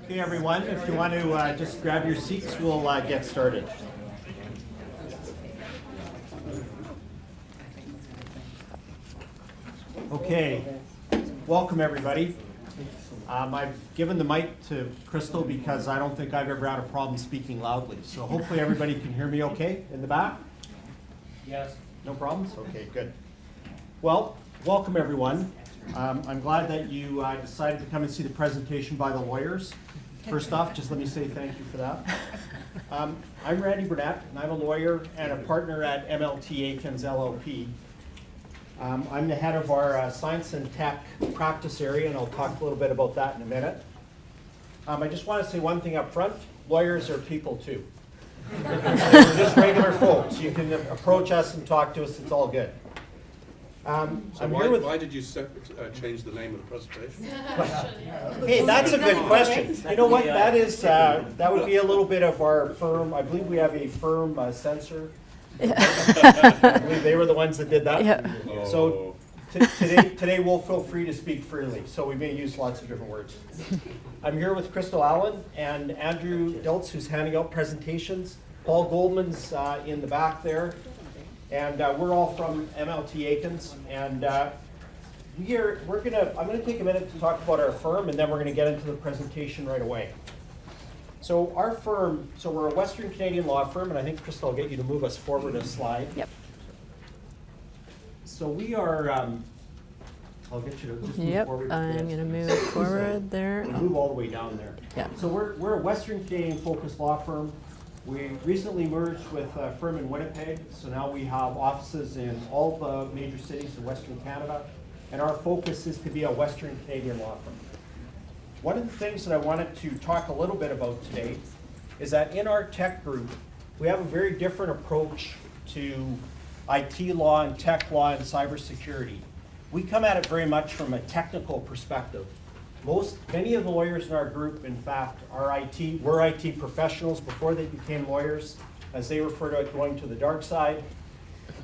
Okay, everyone, if you want to just grab your seats, we'll get started. Okay, welcome everybody. I've given the mic to Kristal because I don't think I've ever had a problem speaking loudly. So hopefully everybody can hear me okay in the back? Yes. No problems? Okay, good. Well, welcome everyone. I'm glad that you decided to come and see the presentation by the lawyers. First off, just let me say thank you for that. I'm Randy Brunet, and I'm a lawyer and a partner at MLT Aikins LLP. I'm the head of our science and tech practice area, and I'll talk a little bit about that in a minute. I just want to say one thing up front. Lawyers are people too. We're just regular folks. You can approach us and talk to us. It's all good. Why did you change the name of the presentation? Hey, that's a good question. You know what? That is that would be a little bit of our firm. I believe we have a firm censor. I believe they were the ones that did that. Yeah. So today we'll feel free to speak freely. So we may use lots of different words. I'm here with Kristal Allen and Andrew Diltz, who's handing out presentations. Paul Goldman's in the back there. And we're all from MLT Aikins, and I'm gonna take a minute to talk about our firm, and then we're gonna get into the presentation right away. So our firm, we're a Western Canadian law firm, and I think Kristal will get you to move us forward a slide. Yep. So we are, I'll get you to just move Yep, forward. I'm Yes. going to move forward there. We'll move all the way down there. Yeah. So we're a Western Canadian focused law firm. We recently merged with a firm in Winnipeg, so now we have offices in all the major cities in Western Canada, and our focus is to be a Western Canadian law firm. One of the things that I wanted to talk a little bit about today is that in our tech group, we have a very different approach to IT law and tech law and cybersecurity. We come at it very much from a technical perspective. Many of the lawyers in our group, in fact, were IT professionals before they became lawyers, as they refer to it, going to the dark side.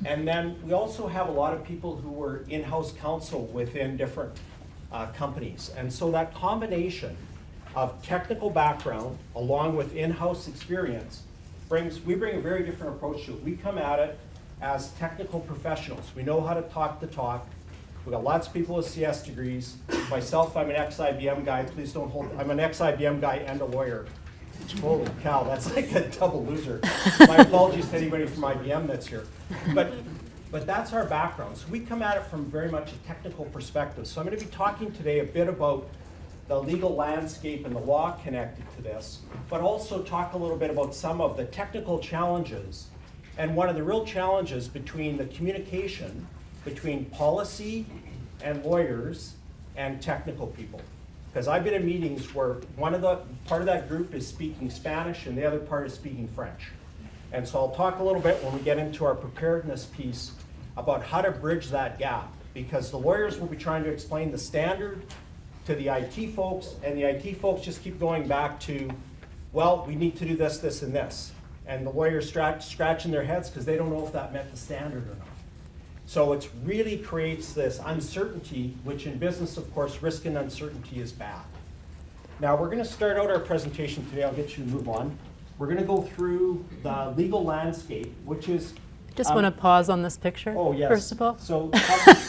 And then we also have a lot of people who were in-house counsel within different companies. And so that combination of technical background along with in-house experience we bring a very different approach to it. We come at it as technical professionals. We know how to talk the talk. We've got lots of people with CS degrees. Myself, I'm an ex-IBM guy. Please don't hold, I'm an ex-IBM guy and a lawyer. Holy cow, that's like a double loser. My apologies to anybody from IBM that's here. But that's our background. So we come at it from very much a technical perspective. So I'm going to be talking today a bit about the legal landscape and the law connected to this, but also talk a little bit about some of the technical challenges and one of the real challenges between the communication between policy and lawyers and technical people. Because I've been in meetings where part of that group is speaking Spanish and the other part is speaking French. And so I'll talk a little bit when we get into our preparedness piece about how to bridge that gap. Because the lawyers will be trying to explain the standard to the IT folks, and the IT folks just keep going back to, well, we need to do this, this, and this. And the lawyers scratching their heads because they don't know if that met the standard or not. So it really creates this uncertainty, which in business, of course, risk and uncertainty is bad. Now, we're going to start out our presentation today. I'll get you to move on. We're going to go through the legal landscape, which is... Just want to pause on this picture, oh, yes. first of all. So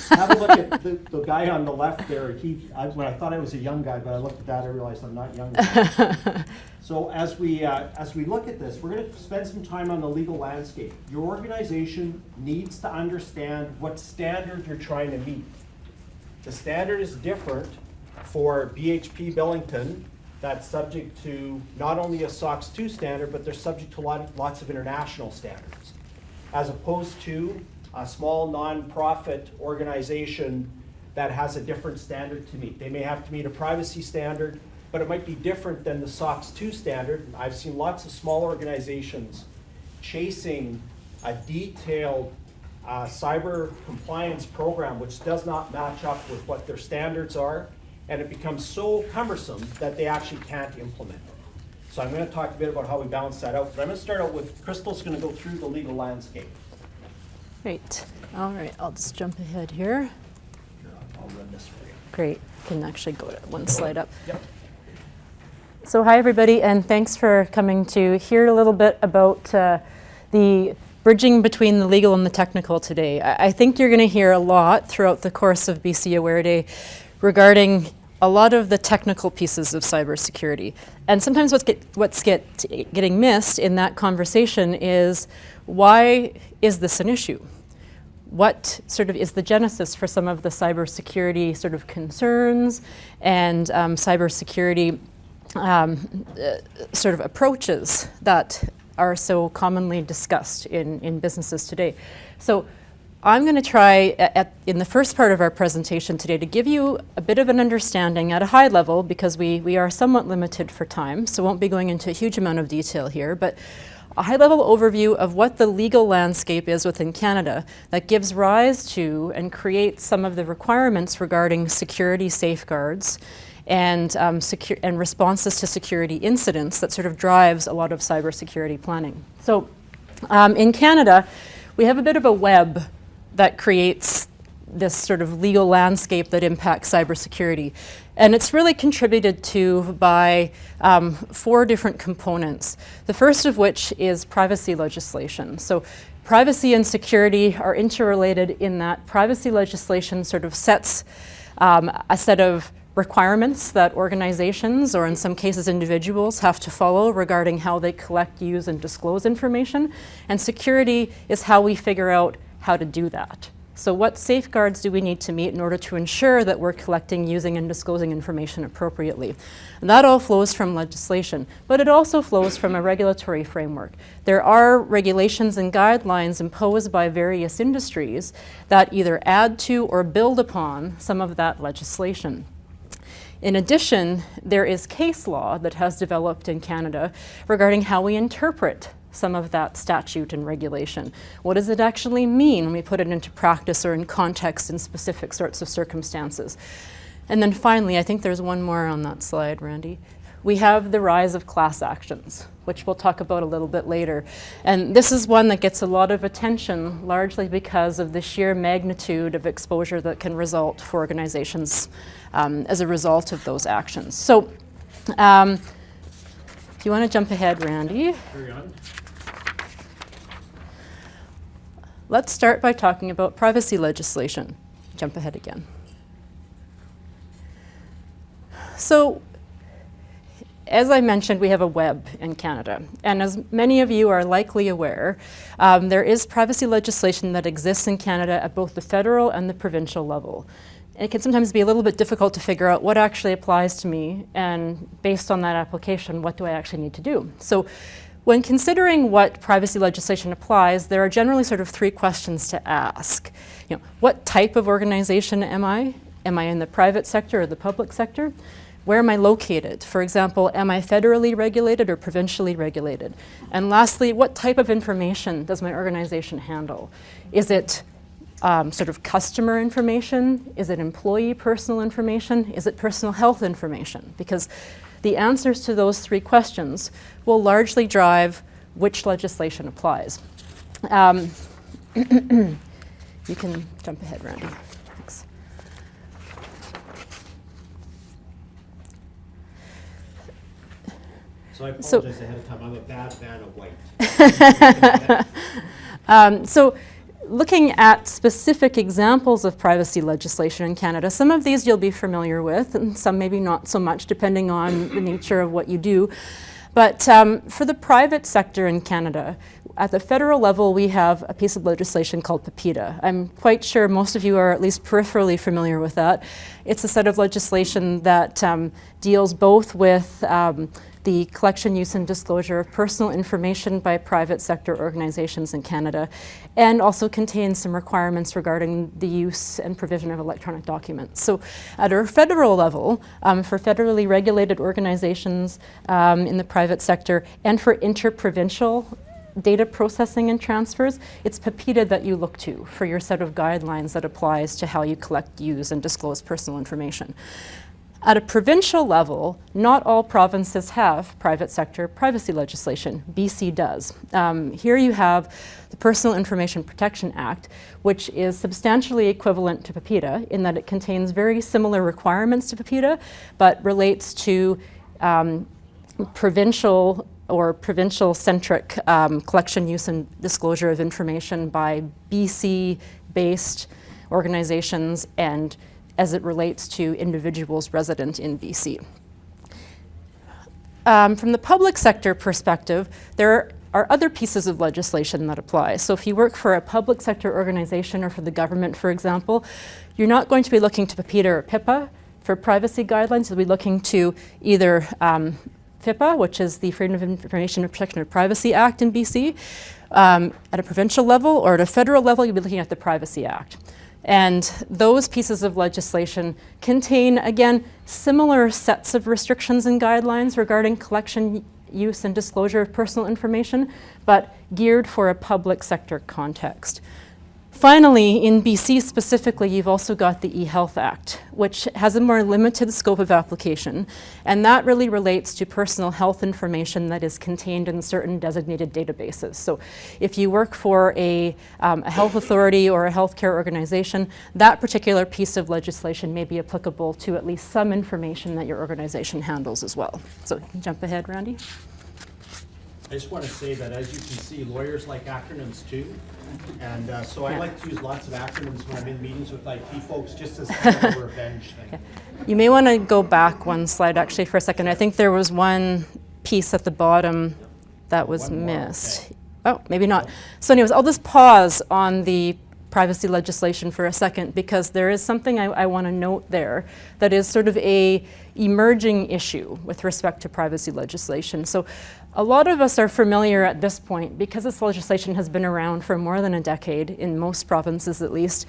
have a look at the guy on the left there. When I thought I was a young guy, but I looked at that, I realized I'm not young. So as we look at this, we're going to spend some time on the legal landscape. Your organization needs to understand what standard you're trying to meet. The standard is different for BHP Billington, that's subject to not only a SOX 2 standard, but they're subject to lots of international standards, as opposed to a small nonprofit organization that has a different standard to meet. They may have to meet a privacy standard, but it might be different than the SOX 2 standard. I've seen lots of small organizations chasing a detailed cyber compliance program which does not match up with what their standards are, and it becomes so cumbersome that they actually can't implement it. So I'm going to talk a bit about how we balance that out, but I'm going to start out with, Kristal's going to go through the legal landscape. Great. All right, I'll just jump ahead here. I'll run this for you. Great. Can actually go to one slide up. Yep. So hi everybody, and thanks for coming to hear a little bit about the bridging between the legal and the technical today. I think you're going to hear a lot throughout the course of BC Aware Day regarding a lot of the technical pieces of cybersecurity. And sometimes what's getting missed in that conversation is, why is this an issue? What sort of is the genesis for some of the cybersecurity sort of concerns and cybersecurity sort of approaches that are so commonly discussed in businesses today? So I'm going to try in the first part of our presentation today to give you a bit of an understanding at a high level, because we are somewhat limited for time, so won't be going into a huge amount of detail here, but a high-level overview of what the legal landscape is within Canada that gives rise to and creates some of the requirements regarding security safeguards and responses to security incidents that sort of drives a lot of cybersecurity planning. So in Canada, we have a bit of a web that creates this sort of legal landscape that impacts cybersecurity. And it's really contributed to by 4 different components. The first of which is privacy legislation. So privacy and security are interrelated in that privacy legislation sort of sets a set of requirements that organizations, or in some cases individuals, have to follow regarding how they collect, use, and disclose information. And security is how we figure out how to do that. So what safeguards do we need to meet in order to ensure that we're collecting, using, and disclosing information appropriately? And that all flows from legislation, but it also flows from a regulatory framework. There are regulations and guidelines imposed by various industries that either add to or build upon some of that legislation. In addition, there is case law that has developed in Canada regarding how we interpret some of that statute and regulation. What does it actually mean when we put it into practice or in context in specific sorts of circumstances? And then finally, I think there's one more on that slide, Randy. We have the rise of class actions, which we'll talk about a little bit later. And this is one that gets a lot of attention, largely because of the sheer magnitude of exposure that can result for organizations as a result of those actions. So if you want to jump ahead, Randy. Carry on. Let's start by talking about privacy legislation. Jump ahead again. So, as I mentioned, we have a web in Canada. And as many of you are likely aware, there is privacy legislation that exists in Canada at both the federal and the provincial level. It can sometimes be a little bit difficult to figure out what actually applies to me, and based on that application, what do I actually need to do? So, when considering what privacy legislation applies, there are generally sort of 3 questions to ask. You know, what type of organization am I? Am I in the private sector or the public sector? Where am I located? For example, am I federally regulated or provincially regulated? And lastly, what type of information does my organization handle? Is it sort of customer information? Is it employee personal information? Is it personal health information? Because the answers to those 3 questions will largely drive which legislation applies. You can jump ahead, Randy. Thanks. So I apologize ahead of time. I'm a bad fan of white. So looking at specific examples of privacy legislation in Canada, some of these you'll be familiar with, and some maybe not so much, depending on the nature of what you do. But for the private sector in Canada, at the federal level, we have a piece of legislation called PIPEDA. I'm quite sure most of you are at least peripherally familiar with that. It's a set of legislation that deals both with the collection, use, and disclosure of personal information by private sector organizations in Canada, and also contains some requirements regarding the use and provision of electronic documents. So at our federal level, for federally regulated organizations in the private sector, and for interprovincial data processing and transfers, it's PIPEDA that you look to for your set of guidelines that applies to how you collect, use, and disclose personal information. At a provincial level, not all provinces have private sector privacy legislation. BC does. Here you have the Personal Information Protection Act, which is substantially equivalent to PIPEDA in that it contains very similar requirements to PIPEDA, but relates to provincial or provincial-centric collection, use, and disclosure of information by BC-based organizations and as it relates to individuals resident in BC. From the public sector perspective, there are other pieces of legislation that apply. So if you work for a public sector organization or for the government, for example, you're not going to be looking to PIPEDA or PIPA for privacy guidelines. You'll be looking to either FIPA, which is the Freedom of Information and Protection of Privacy Act in BC, at a provincial level, or at a federal level, you'll be looking at the Privacy Act. And those pieces of legislation contain, again, similar sets of restrictions and guidelines regarding collection, use, and disclosure of personal information, but geared for a public sector context. Finally, in BC specifically, you've also got the eHealth Act, which has a more limited scope of application, and that really relates to personal health information that is contained in certain designated databases. So if you work for a health authority or a healthcare organization, that particular piece of legislation may be applicable to at least some information that your organization handles as well. So you can jump ahead, Randy. I just want to say that, as you can see, lawyers like acronyms too. And so I like to use lots of acronyms when I'm in meetings with IT folks, just as kind of a revenge thing. Okay. You may want to go back one slide actually for a second. I think there was one piece at the bottom that was missed. Okay. Oh, maybe not. So anyways, I'll just pause on the privacy legislation for a second, because there is something I want to note there that is sort of a emerging issue with respect to privacy legislation. So a lot of us are familiar at this point, because this legislation has been around for more than a decade, in most provinces at least,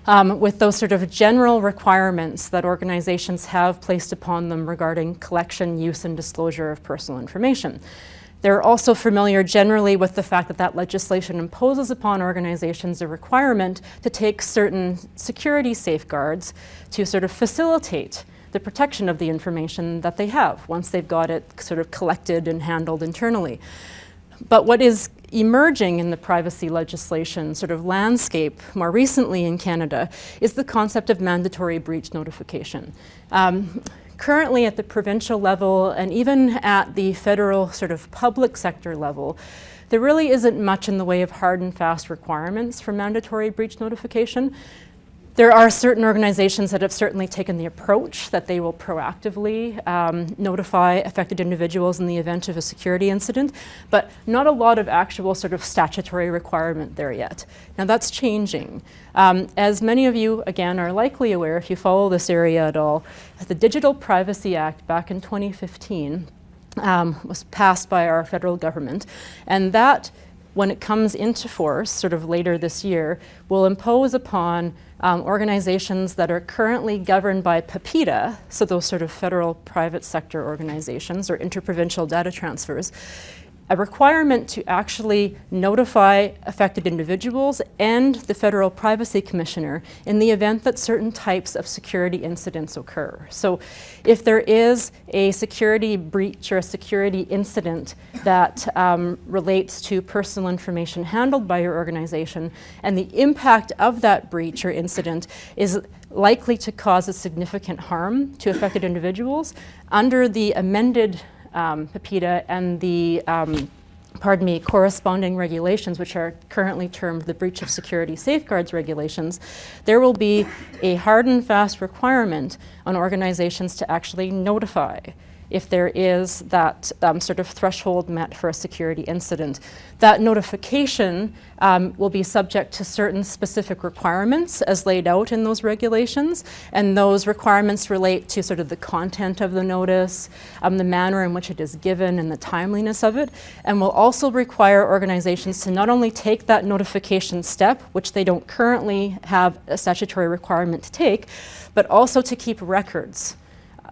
with those sort of general requirements that organizations have placed upon them regarding collection, use, and disclosure of personal information. They're also familiar generally with the fact that that legislation imposes upon organizations a requirement to take certain security safeguards to sort of facilitate the protection of the information that they have once they've got it sort of collected and handled internally. But what is emerging in the privacy legislation sort of landscape more recently in Canada is the concept of mandatory breach notification. Currently at the provincial level and even at the federal sort of public sector level, there really isn't much in the way of hard and fast requirements for mandatory breach notification. There are certain organizations that have certainly taken the approach that they will proactively notify affected individuals in the event of a security incident, but not a lot of actual sort of statutory requirement there yet. Now that's changing. As many of you, again, are likely aware if you follow this area at all, the Digital Privacy Act back in 2015 was passed by our federal government, and that, when it comes into force, sort of later this year, will impose upon organizations that are currently governed by PIPEDA, so those sort of federal private sector organizations or interprovincial data transfers, a requirement to actually notify affected individuals and the Federal Privacy Commissioner in the event that certain types of security incidents occur. So if there is a security breach or a security incident that relates to personal information handled by your organization, and the impact of that breach or incident is likely to cause a significant harm to affected individuals, under the amended PIPEDA and the corresponding regulations, which are currently termed the Breach of Security Safeguards regulations, there will be a hard and fast requirement on organizations to actually notify if there is that sort of threshold met for a security incident. That notification will be subject to certain specific requirements as laid out in those regulations, and those requirements relate to sort of the content of the notice, the manner in which it is given, and the timeliness of it, and will also require organizations to not only take that notification step, which they don't currently have a statutory requirement to take, but also to keep records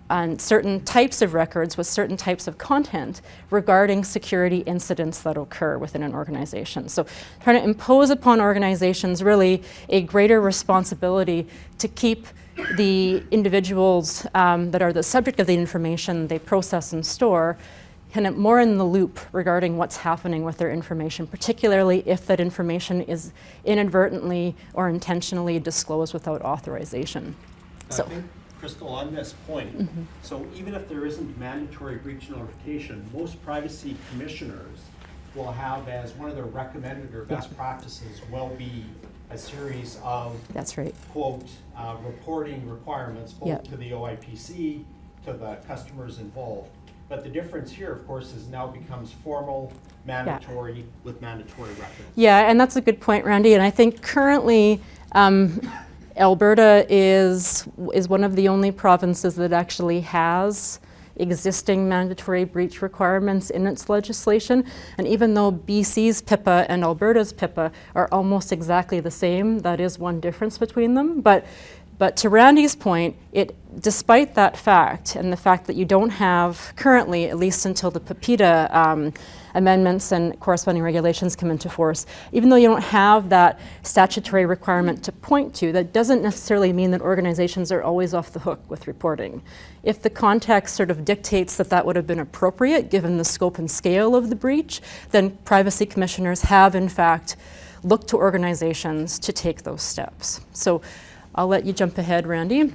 on certain types of records with certain types of content regarding security incidents that occur within an organization. So trying to impose upon organizations really a greater responsibility to keep the individuals that are the subject of the information they process and store kind of more in the loop regarding what's happening with their information, particularly if that information is inadvertently or intentionally disclosed without authorization. I think Kristal, on this point, so even if there isn't mandatory breach notification, most privacy commissioners will have as one of their recommended or best practices will be a series of, That's right. quote, reporting requirements, both Yep. to the OIPC, to the customers involved. But the difference here, of course, is now becomes formal, mandatory, with mandatory records. Yeah, and that's a good point, Randy. And I think currently Alberta is one of the only provinces that actually has existing mandatory breach requirements in its legislation. And even though BC's PIPA and Alberta's PIPA are almost exactly the same, that is one difference between them. But to Randy's point, despite that fact and the fact that you don't have currently, at least until the PIPEDA amendments and corresponding regulations come into force, even though you don't have that statutory requirement to point to, that doesn't necessarily mean that organizations are always off the hook with reporting. If the context sort of dictates that that would have been appropriate given the scope and scale of the breach, then privacy commissioners have in fact looked to organizations to take those steps. So I'll let you jump ahead, Randy.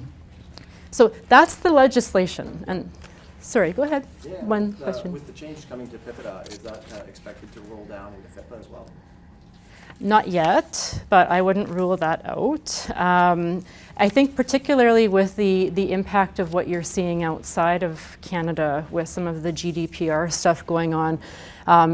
So that's the legislation. And sorry, go ahead. Yeah, One question. With the change coming to PIPEDA, is that expected to roll down into FIPA as well? Not yet, but I wouldn't rule that out. I think particularly with the impact of what you're seeing outside of Canada with some of the GDPR stuff going on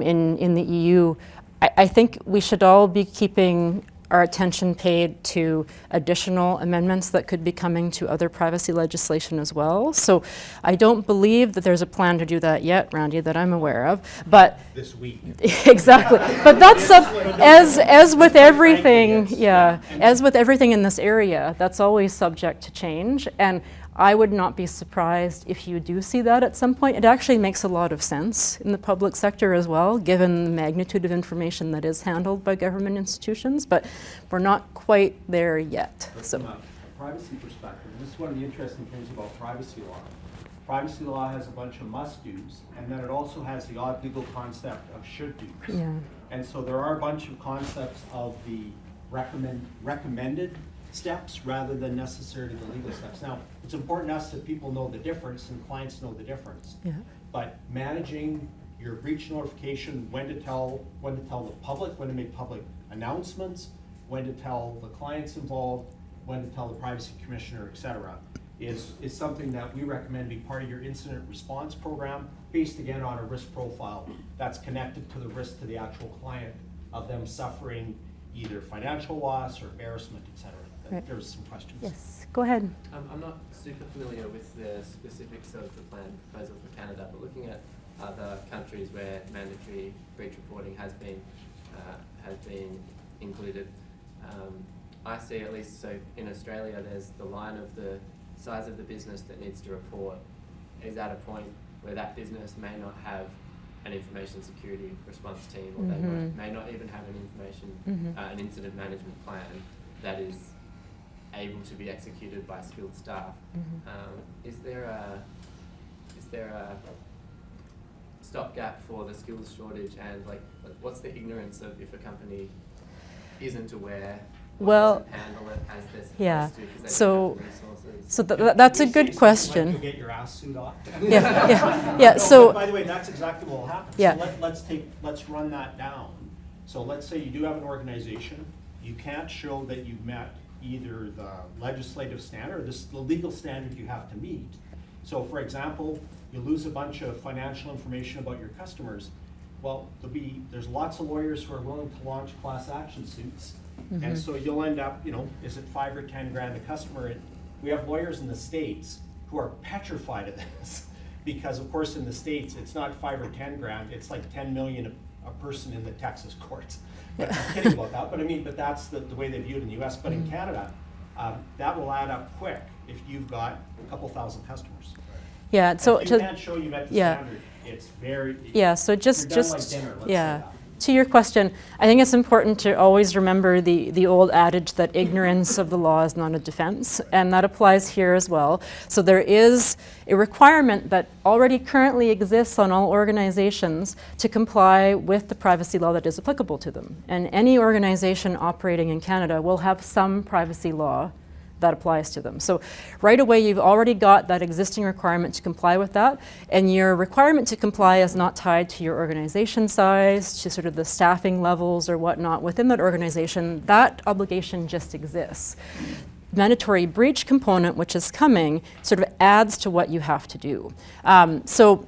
in the EU, I think we should all be keeping our attention paid to additional amendments that could be coming to other privacy legislation as well. So I don't believe that there's a plan to do that yet, Randy, that I'm aware of. But This week. exactly. But that's as with everything, yeah, as with everything in this area, that's always subject to change. And I would not be surprised if you do see that at some point. It actually makes a lot of sense in the public sector as well, given the magnitude of information that is handled by government institutions, but we're not quite there yet. But So, from a privacy perspective, this is one of the interesting things about privacy law. Privacy law has a bunch of must-dos, and then it also has the odd legal concept of should-dos. yeah. And so there are a bunch of concepts of the recommended steps rather than necessarily the legal steps. Now, it's important to us that people know the difference and clients know the difference. Yeah. But managing your breach notification, when to tell the public, when to make public announcements, when to tell the clients involved, when to tell the privacy commissioner, et cetera, is something that we recommend be part of your incident response program, based again on a risk profile that's connected to the risk to the actual client of them suffering either financial loss or embarrassment, et cetera. Right. There's some questions. Yes, go ahead. I'm not super familiar with the specifics of the plan proposal for Canada, but looking at other countries where mandatory breach reporting has been included, I see at least, so in Australia there's the line of the size of the business that needs to report is at a point where that business may not have an information security response team, or they may not even have an incident management plan that is able to be executed by skilled staff. Is there a stopgap for the skills shortage, and like what's the ignorance of if a company isn't aware? Well, doesn't handle it as they're supposed yeah. to because they So- don't have the resources? So that's a Can you say good something question. Like you'll get your ass suit off. Yeah. No, So, but by the way, that's exactly what will happen. Yeah. So let's run that down. So let's say you do have an organization, you can't show that you've met either the legislative standard or the legal standard you have to meet. So for example, you lose a bunch of financial information about your customers. Well, there's lots of lawyers who are willing to launch class action suits. And so you'll end up, is it 5 or 10 grand a customer? And we have lawyers in the States who are petrified of this because of course in the States, it's not 5 or 10 grand, it's like 10 million a person in the Texas courts. But I'm kidding about that, but that's the way they view it in the US. But in Canada, that will add up quick if you've got a couple thousand customers. yeah, so If you can't show you met the standard, it's very, yeah, so you're just done like dinner, let's say yeah. that. To your question, I think it's important to always remember the old adage that ignorance of the law is not a defense, and that applies here as well. So there is a requirement that already currently exists on all organizations to comply with the privacy law that is applicable to them. And any organization operating in Canada will have some privacy law that applies to them. So right away, you've already got that existing requirement to comply with that, and your requirement to comply is not tied to your organization size, to sort of the staffing levels or whatnot within that organization. That obligation just exists. Mandatory breach component, which is coming, sort of adds to what you have to do. So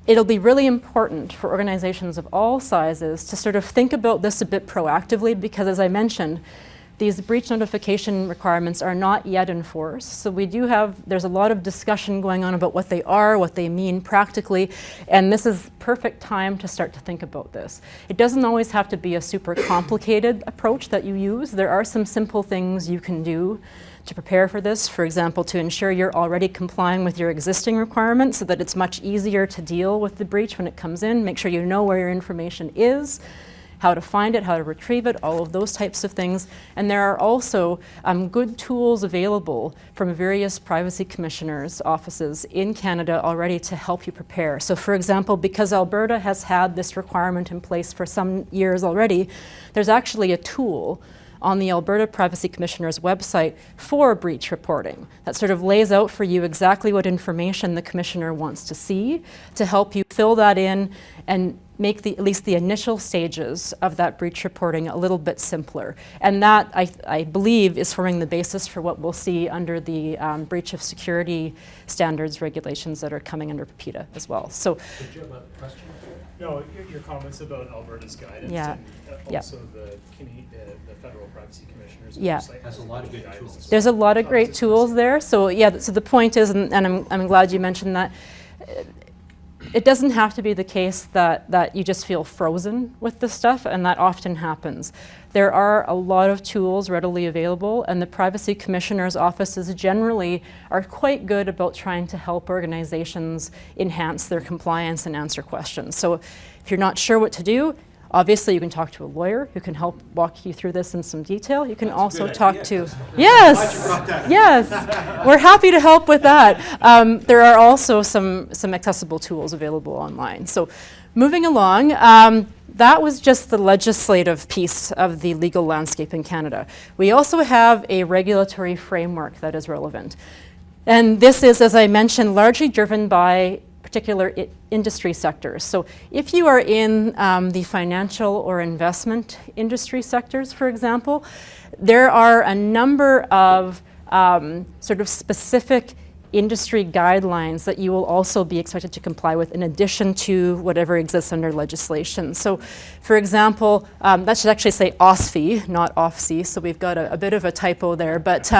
it'll be really important for organizations of all sizes to sort of think about this a bit proactively, because as I mentioned, these breach notification requirements are not yet enforced. So there's a lot of discussion going on about what they are, what they mean practically, and this is perfect time to start to think about this. It doesn't always have to be a super complicated approach that you use. There are some simple things you can do to prepare for this. For example, to ensure you're already complying with your existing requirements so that it's much easier to deal with the breach when it comes in. Make sure you know where your information is, how to find it, how to retrieve it, all of those types of things. And there are also good tools available from various privacy commissioners' offices in Canada already to help you prepare. So for example, because Alberta has had this requirement in place for some years already, there's actually a tool on the Alberta Privacy Commissioner's website for breach reporting that sort of lays out for you exactly what information the Commissioner wants to see to help you fill that in and make at least the initial stages of that breach reporting a little bit simpler. And that, I believe, is forming the basis for what we'll see under the breach of security standards regulations that are coming under PIPEDA as well. So, Did you have a question? No, your comments about Alberta's guidance Yeah. and also the Federal Privacy Commissioner's Yeah. website Has a lot of good tools. there's a lot of great tools there. So yeah, so the point is, and I'm glad you mentioned that, it doesn't have to be the case that you just feel frozen with this stuff, and that often happens. There are a lot of tools readily available, and the Privacy Commissioner's offices generally are quite good about trying to help organizations enhance their compliance and answer questions. So if you're not sure what to do, obviously you can talk to a lawyer who can help walk you through this in some detail. You can That's a also good talk idea, to, Kristal. yes, Glad you brought that up. yes, we're happy to help with that. There are also some accessible tools available online. So moving along, that was just the legislative piece of the legal landscape in Canada. We also have a regulatory framework that is relevant. And this is, as I mentioned, largely driven by particular industry sectors. So if you are in the financial or investment industry sectors, for example, there are a number of sort of specific industry guidelines that you will also be expected to comply with in addition to whatever exists under legislation. So for example, that should actually say OSFI, not OFSI, so we've got a bit of a typo there, but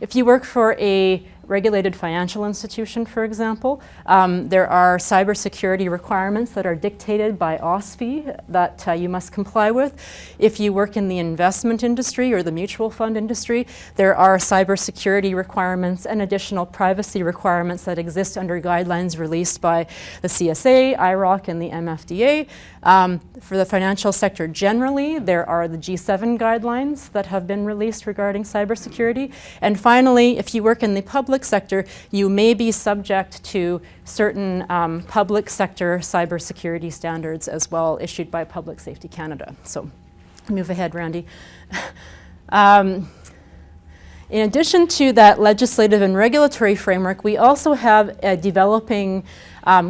if you work for a regulated financial institution, for example, there are cybersecurity requirements that are dictated by OSFI that you must comply with. If you work in the investment industry or the mutual fund industry, there are cybersecurity requirements and additional privacy requirements that exist under guidelines released by the CSA, IROC, and the MFDA. For the financial sector generally, there are the G7 guidelines that have been released regarding cybersecurity. And finally, if you work in the public sector, you may be subject to certain public sector cybersecurity standards as well, issued by Public Safety Canada. So move ahead, Randy. In addition to that legislative and regulatory framework, we also have a developing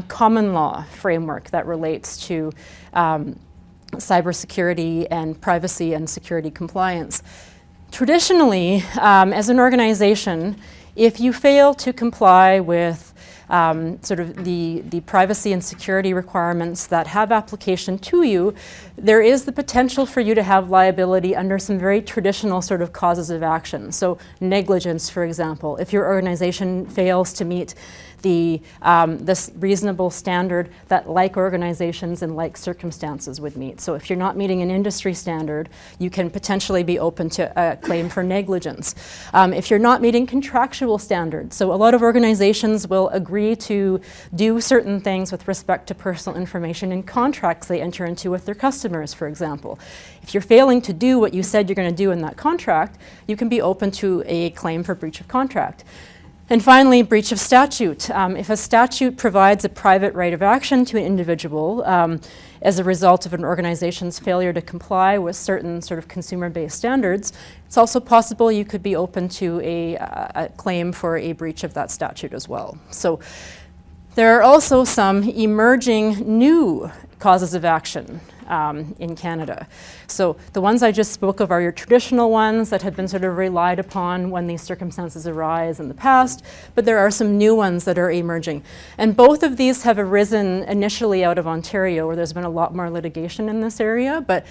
common law framework that relates to cybersecurity and privacy and security compliance. Traditionally, as an organization, if you fail to comply with sort of the privacy and security requirements that have application to you, there is the potential for you to have liability under some very traditional sort of causes of action. So negligence, for example, if your organization fails to meet this reasonable standard that like organizations and like circumstances would meet. So if you're not meeting an industry standard, you can potentially be open to a claim for negligence. If you're not meeting contractual standards, so a lot of organizations will agree to do certain things with respect to personal information in contracts they enter into with their customers, for example. If you're failing to do what you said you're going to do in that contract, you can be open to a claim for breach of contract. And finally, breach of statute. If a statute provides a private right of action to an individual as a result of an organization's failure to comply with certain sort of consumer-based standards, it's also possible you could be open to a claim for a breach of that statute as well. So there are also some emerging new causes of action in Canada. So the ones I just spoke of are your traditional ones that have been sort of relied upon when these circumstances arise in the past, but there are some new ones that are emerging. And both of these have arisen initially out of Ontario, where there's been a lot more litigation in this area, but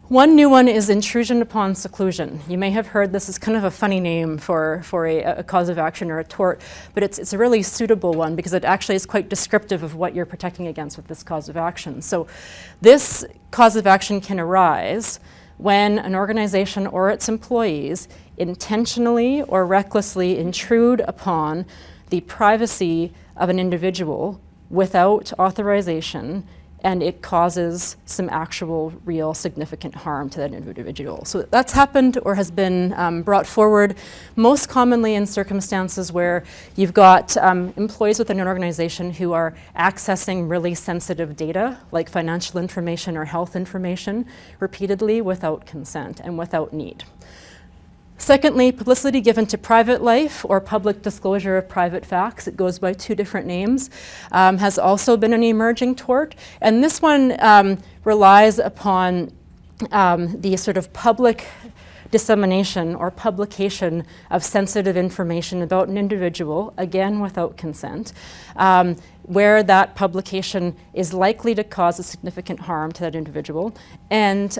one new one is intrusion upon seclusion. You may have heard this is kind of a funny name for a cause of action or a tort, but it's a really suitable one because it actually is quite descriptive of what you're protecting against with this cause of action. So this cause of action can arise when an organization or its employees intentionally or recklessly intrude upon the privacy of an individual without authorization, and it causes some actual, real, significant harm to that individual. So that's happened or has been brought forward most commonly in circumstances where you've got employees within an organization who are accessing really sensitive data, like financial information or health information, repeatedly without consent and without need. Secondly, publicity given to private life or public disclosure of private facts, it goes by two different names, has also been an emerging tort. And this one relies upon the sort of public dissemination or publication of sensitive information about an individual, again without consent, where that publication is likely to cause a significant harm to that individual and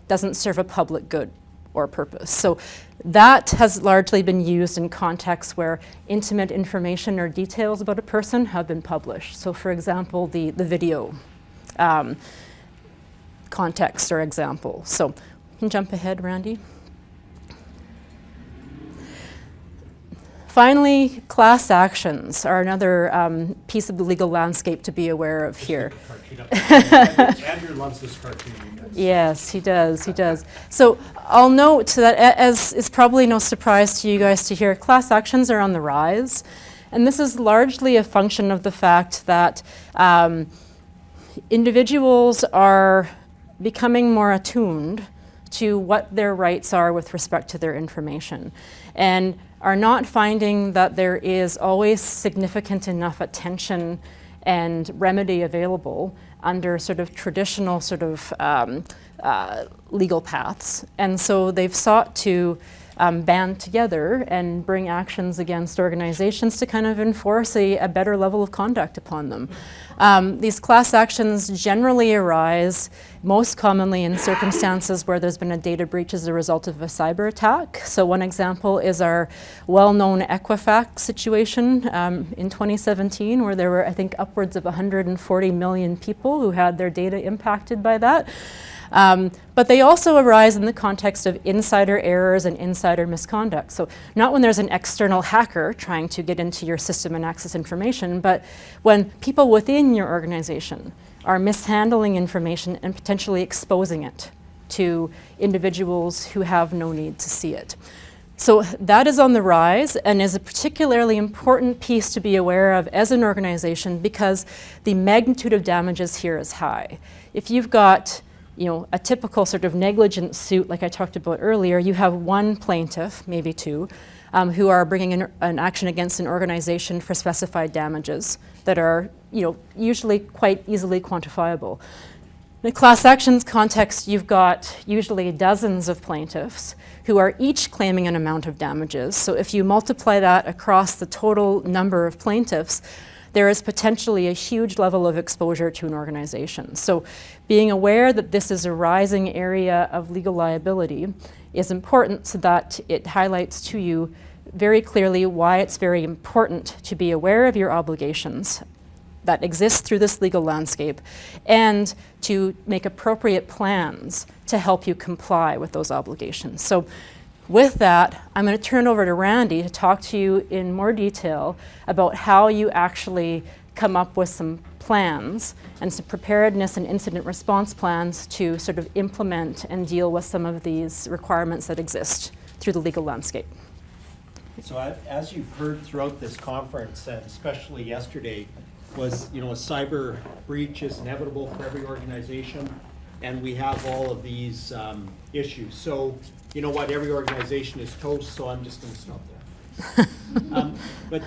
doesn't serve a public good or purpose. So that has largely been used in contexts where intimate information or details about a person have been published. So for example, the video context or example. So you can jump ahead, Randy. Finally, class actions are another piece of the legal landscape to be aware of here. Andrew loves this cartoon. Yes, he does, he does. So I'll note that, as is probably no surprise to you guys to hear, class actions are on the rise. And this is largely a function of the fact that individuals are becoming more attuned to what their rights are with respect to their information, and are not finding that there is always significant enough attention and remedy available under sort of traditional sort of legal paths. And so they've sought to band together and bring actions against organizations to kind of enforce a better level of conduct upon them. These class actions generally arise most commonly in circumstances where there's been a data breach as a result of a cyber attack. So one example is our well-known Equifax situation in 2017, where there were, I think, upwards of 140 million people who had their data impacted by that. But they also arise in the context of insider errors and insider misconduct. So not when there's an external hacker trying to get into your system and access information, but when people within your organization are mishandling information and potentially exposing it to individuals who have no need to see it. So that is on the rise and is a particularly important piece to be aware of as an organization because the magnitude of damages here is high. If you've got a typical sort of negligent suit like I talked about earlier, you have one plaintiff, maybe two, who are bringing an action against an organization for specified damages that are usually quite easily quantifiable. In the class actions context, you've got usually dozens of plaintiffs who are each claiming an amount of damages. So if you multiply that across the total number of plaintiffs, there is potentially a huge level of exposure to an organization. So being aware that this is a rising area of legal liability is important so that it highlights to you very clearly why it's very important to be aware of your obligations that exist through this legal landscape and to make appropriate plans to help you comply with those obligations. So with that, I'm going to turn over to Randy to talk to you in more detail about how you actually come up with some plans and some preparedness and incident response plans to sort of implement and deal with some of these requirements that exist through the legal landscape. So as you've heard throughout this conference, and especially yesterday, was, a cyber breach is inevitable for every organization, and we have all of these issues. So, you know what, every organization is toast, so I'm just gonna stop there. But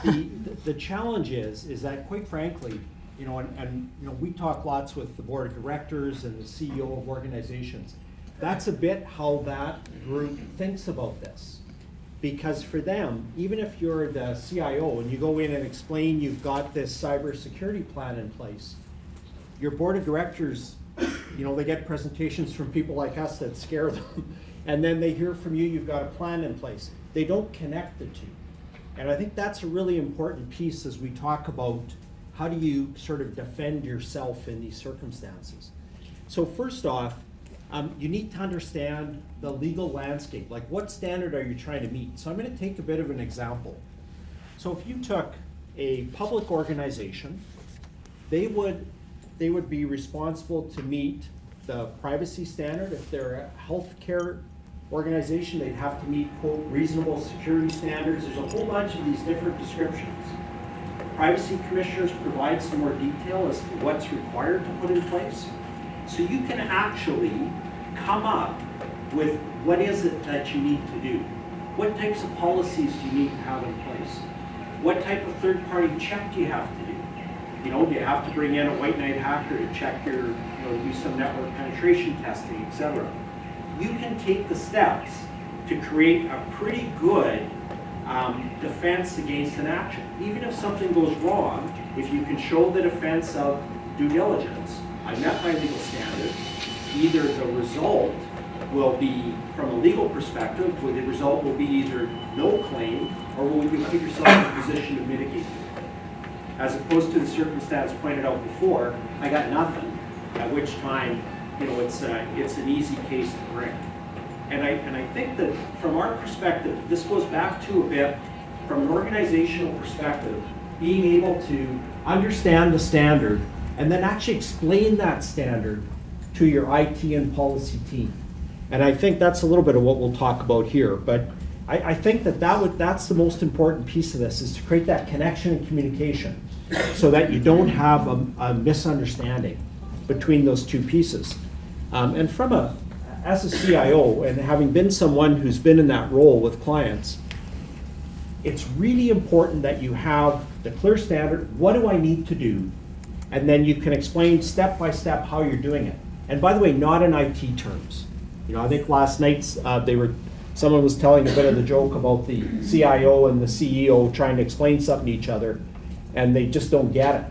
the challenge is that quite frankly, and we talk lots with the board of directors and the CEO of organizations. That's a bit how that group thinks about this. Because for them, even if you're the CIO and you go in and explain you've got this cybersecurity plan in place, your board of directors, they get presentations from people like us that scare them. And then they hear from you, you've got a plan in place. They don't connect the two. And I think that's a really important piece as we talk about how do you sort of defend yourself in these circumstances. So first off, you need to understand the legal landscape. Like, what standard are you trying to meet? So I'm going to take a bit of an example. So if you took a public organization, they would be responsible to meet the privacy standard. If they're a healthcare organization, they'd have to meet, quote, reasonable security standards. There's a whole bunch of these different descriptions. Privacy commissioners provide some more detail as to what's required to put in place. So you can actually come up with what is it that you need to do. What types of policies do you need to have in place? What type of third-party check do you have to do? Do you have to bring in a white knight hacker to check your, do some network penetration testing, etc. You can take the steps to create a pretty good defense against an action. Even if something goes wrong, if you can show the defense of due diligence, I met my legal standard, either the result will be, from a legal perspective, the result will be either no claim, or will you put yourself in a position to mitigate it. As opposed to the circumstance pointed out before, I got nothing, at which time, it's an easy case to bring. And I think that from our perspective, this goes back to a bit, from an organizational perspective, being able to understand the standard and then actually explain that standard to your IT and policy team. And I think that's a little bit of what we'll talk about here. But I think that's the most important piece of this, is to create that connection and communication so that you don't have a misunderstanding between those two pieces. And as a CIO, and having been someone who's been in that role with clients, it's really important that you have the clear standard, what do I need to do? And then you can explain step by step how you're doing it. And by the way, not in IT terms. I think last night someone was telling a bit of the joke about the CIO and the CEO trying to explain something to each other, and they just don't get it.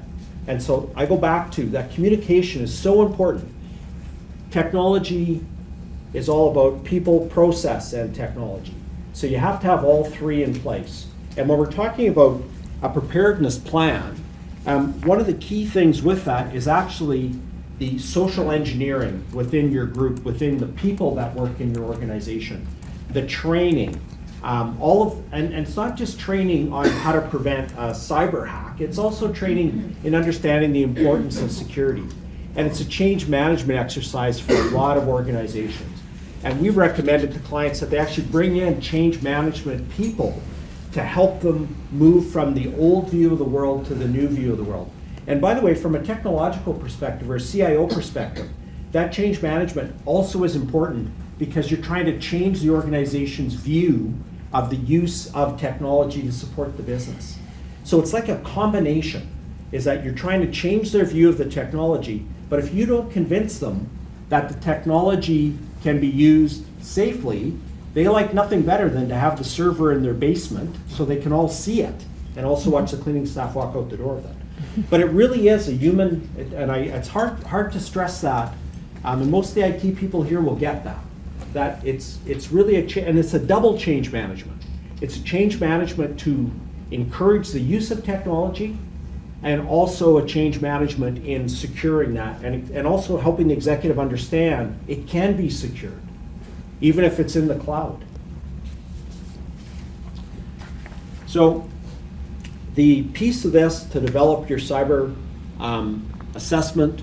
And so I go back to that communication is so important. Technology is all about people, process, and technology. So you have to have all three in place. And when we're talking about a preparedness plan, one of the key things with that is actually the social engineering within your group, within the people that work in your organization, the training, and it's not just training on how to prevent a cyber hack, it's also training in understanding the importance of security. And it's a change management exercise for a lot of organizations. And we've recommended to clients that they actually bring in change management people to help them move from the old view of the world to the new view of the world. And by the way, from a technological perspective or a CIO perspective, that change management also is important because you're trying to change the organization's view of the use of technology to support the business. So it's like a combination, is that you're trying to change their view of the technology, but if you don't convince them that the technology can be used safely, they like nothing better than to have the server in their basement so they can all see it and also watch the cleaning staff walk out the door with it. But it really is a human, and it's hard to stress that, and most of the IT people here will get that it's really and it's a double change management. It's a change management to encourage the use of technology, and also a change management in securing that, and also helping the executive understand it can be secured, even if it's in the cloud. So the piece of this to develop your cyber assessment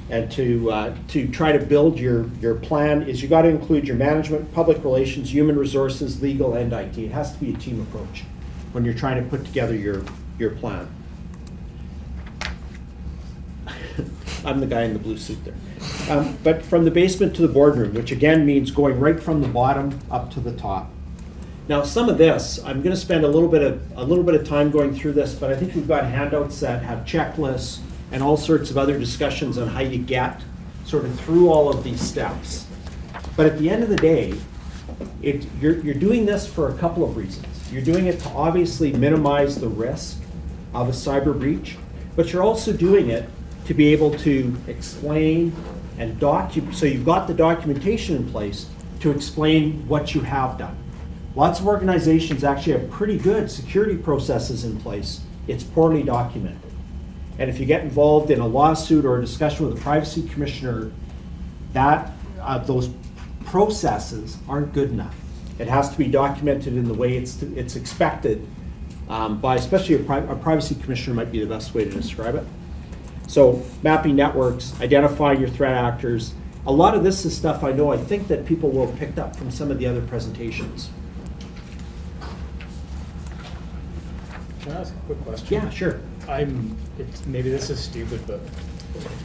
and to try to build your plan is you got to include your management, public relations, human resources, legal, and IT. It has to be a team approach when you're trying to put together your plan. I'm the guy in the blue suit there. But from the basement to the boardroom, which again means going right from the bottom up to the top. Now, some of this, I'm going to spend a little bit of time going through this, but I think we've got handouts that have checklists and all sorts of other discussions on how you get sort of through all of these steps. But at the end of the day, you're doing this for a couple of reasons. You're doing it to obviously minimize the risk of a cyber breach, but you're also doing it to be able to explain and document, so you've got the documentation in place to explain what you have done. Lots of organizations actually have pretty good security processes in place. It's poorly documented. And if you get involved in a lawsuit or a discussion with a privacy commissioner, those processes aren't good enough. It has to be documented in the way it's expected by, especially a privacy commissioner might be the best way to describe it. So mapping networks, identifying your threat actors. A lot of this is stuff I think that people will have picked up from some of the other presentations. Can I ask a quick question? Yeah, sure. Maybe this is stupid, but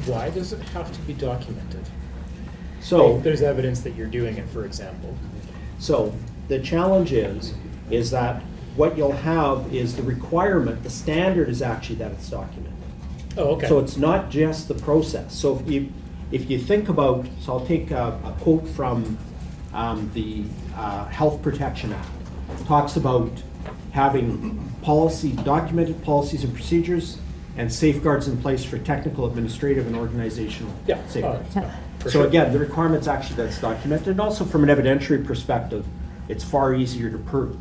why does it have to be documented? So If there's evidence that you're doing it, for example. So the challenge is that what you'll have is the requirement, the standard is actually that it's documented. Oh, okay. So it's not just the process. So if you think about, so I'll take a quote from the Health Protection Act. It talks about having documented policies and procedures and safeguards in place for technical, administrative, and organizational Yeah. safeguards. For So sure. again, the requirement's actually that's documented, and also from an evidentiary perspective, it's far easier to prove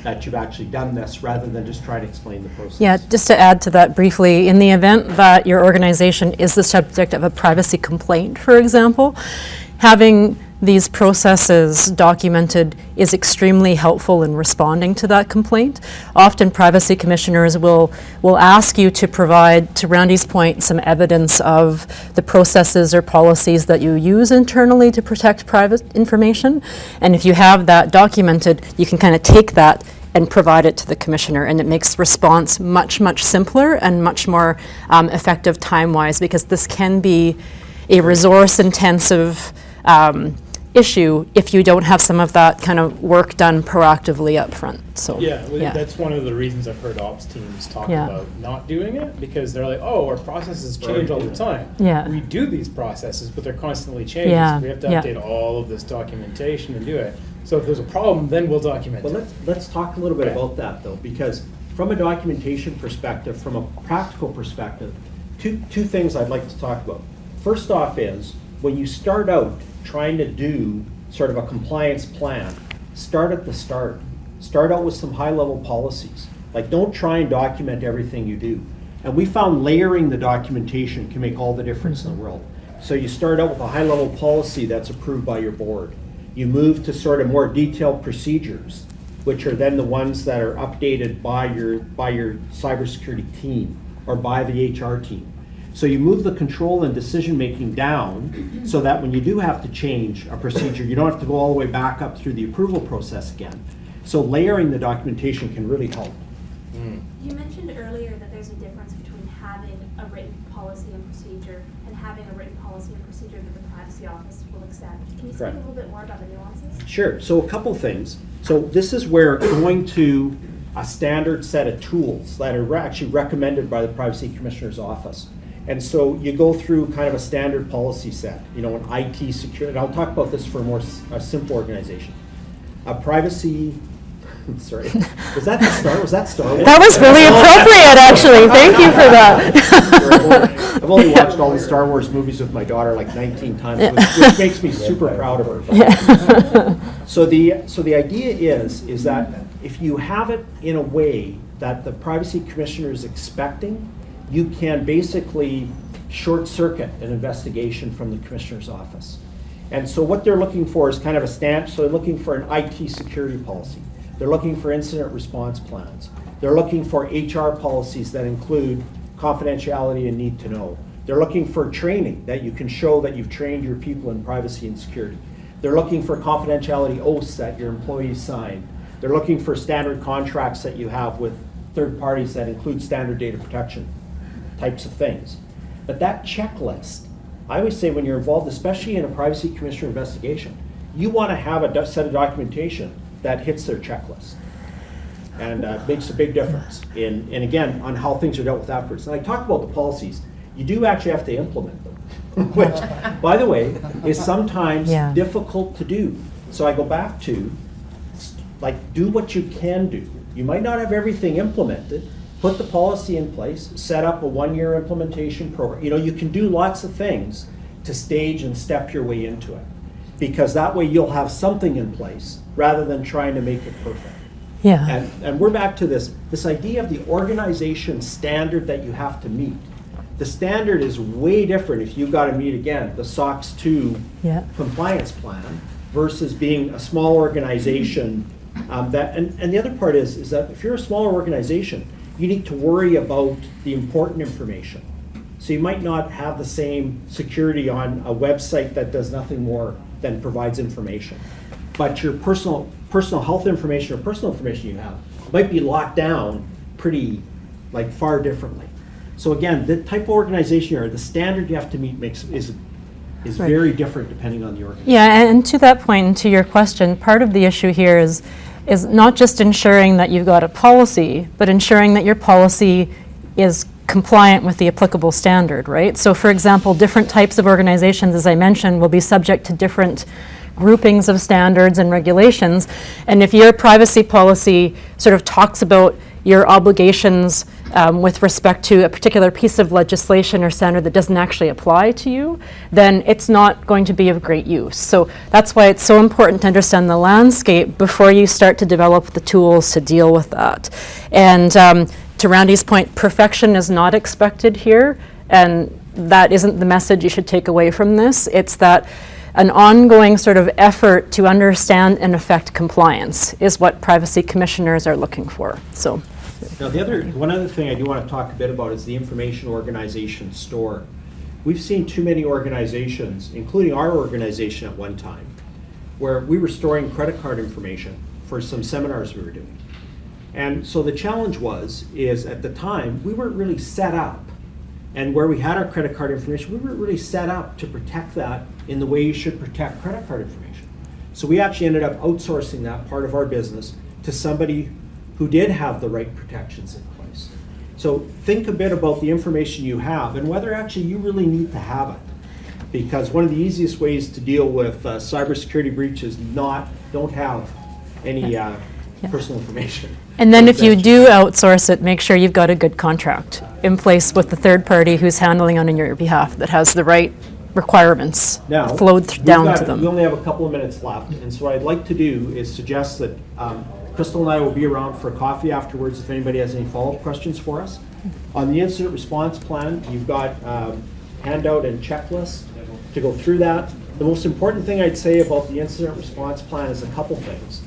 that you've actually done this rather than just try to explain the process. Yeah, just to add to that briefly, in the event that your organization is the subject of a privacy complaint, for example, having these processes documented is extremely helpful in responding to that complaint. Often privacy commissioners will ask you to provide, to Randy's point, some evidence of the processes or policies that you use internally to protect private information. And if you have that documented, you can kind of take that and provide it to the commissioner, and it makes response much, much simpler and much more effective time-wise, because this can be a resource-intensive issue if you don't have some of that kind of work done proactively up front. So Yeah, that's one of the reasons I've heard ops teams talk Yeah. about not doing it, because they're like, oh, our processes change all the time. Yeah. We do these processes, but they're constantly changing. Yeah, So we have to yeah. update all of this documentation and do it. So if there's a problem, then we'll document Well, it. let's talk a little bit Okay. about that though, because from a documentation perspective, from a practical perspective, two things I'd like to talk about. First off is, when you start out trying to do sort of a compliance plan, start at the start. Start out with some high-level policies. Like, don't try and document everything you do. And we found layering the documentation can make all the difference in the world. So you start out with a high-level policy that's approved by your board. You move to sort of more detailed procedures, which are then the ones that are updated by your cybersecurity team or by the HR team. So you move the control and decision-making down so that when you do have to change a procedure, you don't have to go all the way back up through the approval process again. So layering the documentation can really help. You mentioned earlier that there's a difference between having a written policy and procedure and having a written policy and procedure that the privacy office will accept. Can you speak Correct. a little bit more about the nuances? Sure, so a couple things. So this is where going to a standard set of tools that are actually recommended by the Privacy Commissioner's Office. And so you go through kind of a standard policy set, an IT security, and I'll talk about this for a simple organization. A privacy, sorry, was that Star Wars? that was really appropriate, actually. Thank you for that. I've only watched all the Star Wars movies with my daughter like 19 times, which makes me super proud of her. So the idea is that if you have it in a way that the Privacy Commissioner is expecting, you can basically short circuit an investigation from the Commissioner's Office. And so what they're looking for is kind of a stamp. So they're looking for an IT security policy. They're looking for incident response plans. They're looking for HR policies that include confidentiality and need to know. They're looking for training, that you can show that you've trained your people in privacy and security. They're looking for confidentiality oaths that your employees sign. They're looking for standard contracts that you have with third parties that include standard data protection types of things. But that checklist, I always say when you're involved, especially in a privacy commissioner investigation, you want to have a set of documentation that hits their checklist and makes a big difference in, and again, on how things are dealt with afterwards. And I talk about the policies. You do actually have to implement them, which, by the way, is sometimes difficult to do. So I go back to, like, do what you can do. You might not have everything implemented. Put the policy in place, set up a 1-year implementation program. You know, you can do lots of things to stage and step your way into it, because that way you'll have something in place rather than trying to make it perfect. Yeah. And we're back to this idea of the organization standard that you have to meet. The standard is way different if you've got to meet, again, the SOX 2 compliance plan versus being a small organization. And the other part is that if you're a smaller organization, you need to worry about the important information. So you might not have the same security on a website that does nothing more than provides information. But your personal health information or personal information you have might be locked down pretty, like, far differently. So again, the type of organization you are, the standard you have to meet is very different depending on the organization. Yeah, and to that point, and to your question, part of the issue here is not just ensuring that you've got a policy, but ensuring that your policy is compliant with the applicable standard, right? So for example, different types of organizations, as I mentioned, will be subject to different groupings of standards and regulations. And if your privacy policy sort of talks about your obligations with respect to a particular piece of legislation or standard that doesn't actually apply to you, then it's not going to be of great use. So that's why it's so important to understand the landscape before you start to develop the tools to deal with that. And to Randy's point, perfection is not expected here, and that isn't the message you should take away from this. It's that an ongoing sort of effort to understand and affect compliance is what privacy commissioners are looking for. So. Now, one other thing I do want to talk a bit about is the information organization store. We've seen too many organizations, including our organization at one time, where we were storing credit card information for some seminars we were doing. And so the challenge is at the time, we weren't really set up. And where we had our credit card information, we weren't really set up to protect that in the way you should protect credit card information. So we actually ended up outsourcing that part of our business to somebody who did have the right protections in place. So think a bit about the information you have and whether actually you really need to have it. Because one of the easiest ways to deal with cybersecurity breaches don't have any personal information. And then if you do outsource it, make sure you've got a good contract in place with the third party who's handling it on your behalf that has the right requirements flowed down to them. We only have a couple of minutes left, and so what I'd like to do is suggest that Kristal and I will be around for coffee afterwards if anybody has any follow-up questions for us. On the incident response plan, you've got handout and checklist to go through that. The most important thing I'd say about the incident response plan is a couple things.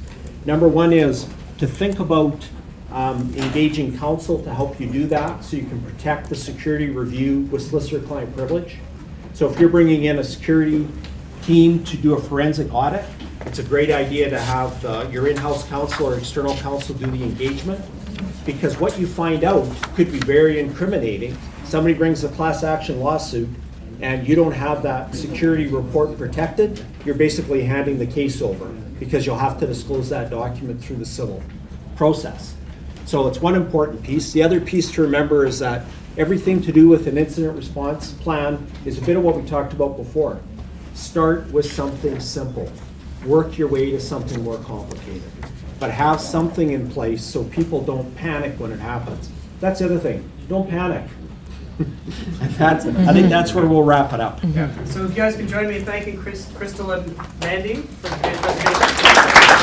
Number one is to think about engaging counsel to help you do that so you can protect the security review with solicitor-client privilege. So if you're bringing in a security team to do a forensic audit, it's a great idea to have your in-house counsel or external counsel do the engagement, because what you find out could be very incriminating. Somebody brings a class action lawsuit and you don't have that security report protected, you're basically handing the case over because you'll have to disclose that document through the civil process. So it's one important piece. The other piece to remember is that everything to do with an incident response plan is a bit of what we talked about before. Start with something simple. Work your way to something more complicated. But have something in place so people don't panic when it happens. That's the other thing. Don't panic. I think that's where we'll wrap it up. Yeah. So if you guys can join me in thanking Kristal and Mandy for the presentation.